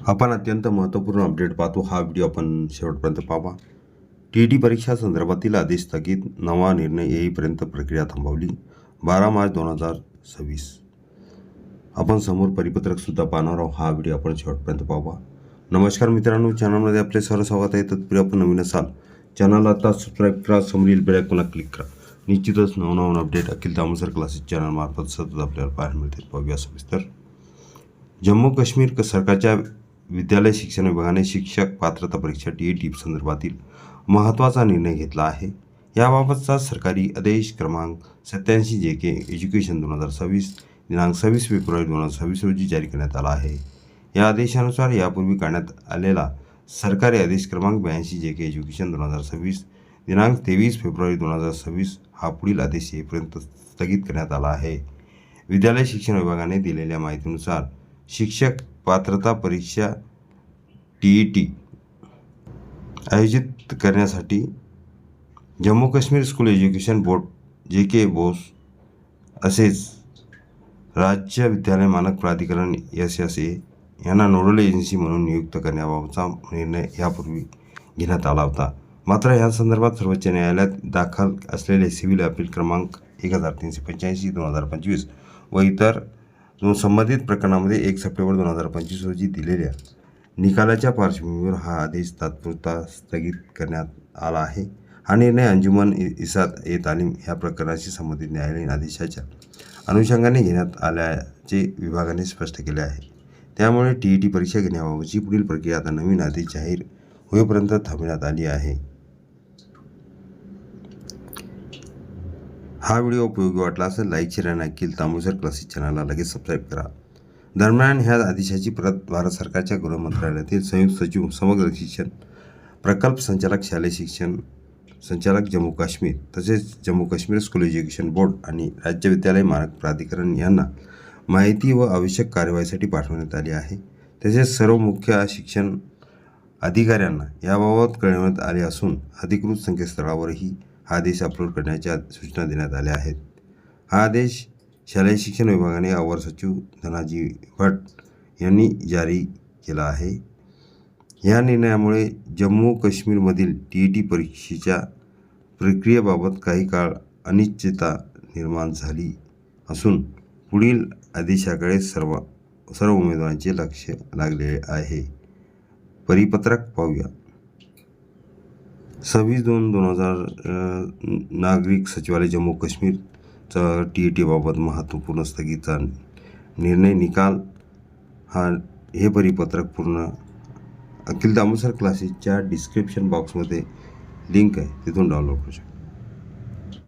आपण अत्यंत महत्त्वपूर्ण अपडेट पाहतो. हा व्हिडिओ आपण शेवटपर्यंत पाहा. टी परीक्षा संदर्भातील आदेश स्थगित, नवा निर्णय येईपर्यंत प्रक्रिया थांबवली. 12 मार्च 2026. आपण समोर परिपत्रकसुद्धा पाहणार आहोत. हा व्हिडिओ आपण शेवटपर्यंत पाहा. नमस्कार मित्रांनो, चॅनलमध्ये आपले सर्व स्वागत आहे. तत्पूर्वी आपण नवीन असाल चॅनलला आता सबस्क्राईब करा, समोरील बेल आयकॉनला क्लिक करा. निश्चितच नवनवीन अपडेट अखिल तामसर क्लासेस चॅनलमार्फत सतत आपल्याला पाहायला मिळते. पाहूया सविस्तर. जम्मू काश्मीर सरकारच्या विद्यालय शिक्षण विभागाने शिक्षक पात्रता परीक्षा टी संदर्भातील महत्त्वाचा निर्णय घेतला आहे. याबाबतचा सरकारी आदेश क्रमांक 87 JK एज्युकेशन 2026 दिनांक 26 फेब्रुवारी 2026 रोजी जारी करण्यात आला आहे. या आदेशानुसार यापूर्वी काढण्यात आलेला सरकारी आदेश क्रमांक 82 JK एज्युकेशन 2026 दिनांक 23 फेब्रुवारी 2026 हा पुढील आदेश येईपर्यंत स्थगित करण्यात आला आहे. विद्यालय शिक्षण विभागाने दिलेल्या माहितीनुसार शिक्षक पात्रता परीक्षा टी आयोजित करण्यासाठी Jammu Kashmir school education board JK Bose असेच राज्य विद्यालय मानक प्राधिकरण SSA यांना नोडल एजन्सी म्हणून नियुक्त करण्याबाबतचा निर्णय यापूर्वी घेण्यात आला होता. मात्र या संदर्भात सर्वोच्च न्यायालयात दाखल असलेले सिव्हिल अपील क्रमांक 1385/2025 व इतर संबंधित प्रकरणामध्ये 1 सप्टेंबर 2025 रोजी दिलेल्या निकालाच्या पार्श्वभूमीवर हा आदेश तात्पुरता स्थगित करण्यात आला आहे. हा निर्णय अंजुमन तालीम या प्रकरणाशी संबंधित न्यायालयीन आदेशाच्या अनुषंगाने घेण्यात आल्याचे विभागाने स्पष्ट केले आहे. त्यामुळे टी परीक्षा घेण्याबाबतची पुढील प्रक्रिया आता नवीन आदेश जाहीर होईपर्यंत थांबवण्यात आली आहे. हा व्हिडिओ उपयोगी वाटला असेल लाईक, शेअर आणि अखिल तांबूसर क्लासेस चॅनलला लगेच सबस्क्राईब करा. दरम्यान ह्या आदेशाची प्रत भारत सरकारच्या गृह मंत्रालयातील संयुक्त सचिव समग्र शिक्षण प्रकल्प संचालक, शालेय शिक्षण संचालक जम्मू काश्मीर तसेच Jammu Kashmir school education board आणि राज्य विद्यालय मानक प्राधिकरण यांना माहिती व आवश्यक कार्यवाहीसाठी पाठवण्यात आली आहे. तसेच सर्व मुख्य शिक्षण अधिकाऱ्यांना याबाबत कळवण्यात आले असून अधिकृत संकेतस्थळावरही हा आदेश अपलोड करण्याच्या सूचना देण्यात आल्या आहेत. हा आदेश शालेय शिक्षण विभागाने अवर सचिव धनाजी भट यांनी जारी केला आहे. या निर्णयामुळे जम्मू काश्मीरमधील टी परीक्षेच्या प्रक्रियेबाबत काही काळ अनिश्चितता निर्माण झाली असून पुढील आदेशाकडे सर्व उमेदवारांचे लक्ष लागले आहे. परिपत्रक पाहूया. 26/2/2000 नागरिक सचिवालय जम्मू काश्मीरचा टी बाबत महत्त्वपूर्ण स्थगितीचा निर्णय निकाल हे परिपत्रक पूर्ण अखिल तांबूसर क्लासेसच्या डिस्क्रिप्शन बॉक्समध्ये लिंक आहे, तिथून डाउनलोड करू शकता.